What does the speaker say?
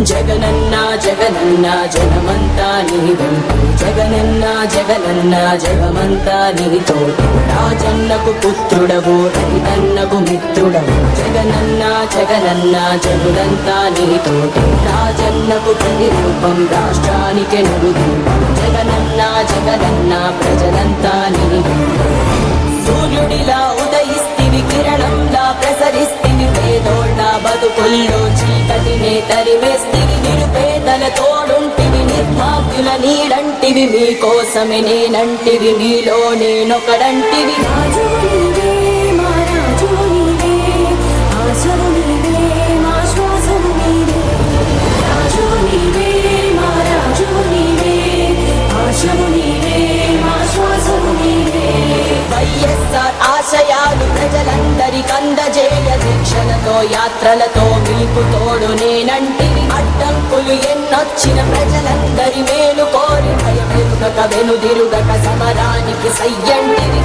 జగనన్న జగనన్న జగమంతా నీ వెంట జగనన్న జగనన్న జగమంతా నీతోటి రాజన్నకు పుత్రుడవు రైతన్నకు మిత్రుడవు జగనన్న జగనన్న జగులంతా నీతోటి రాజన్నకు ప్రతిరూపం రాష్ట్రానికి నలుదీపం జగనన్న జగనన్న ప్రజలంతా నీ వెంట సూర్యుడిలా ఉదయిస్తివి కిరణంలా ప్రసరిస్తివి పేదోళ్ళ బతుకుల్లో చీకటినే తరివేస్తివి నిరుపేదల తోడుంటివి నిర్భాగ్యుల నీడంటివి మీకోసమే నేనంటివి మీలో నేనొకడంటివి వైఎస్ఆర్ ఆశయాలు ప్రజలందరికందజేయ దీక్షలతో యాత్రలతో మీకు తోడు నేనంటివి అడ్డంకులు ఎన్నొచ్చిన ప్రజలందరి మేలు కోరి భయమెరుగక వెనుదిరుగక సమరానికి సయ్యంటివి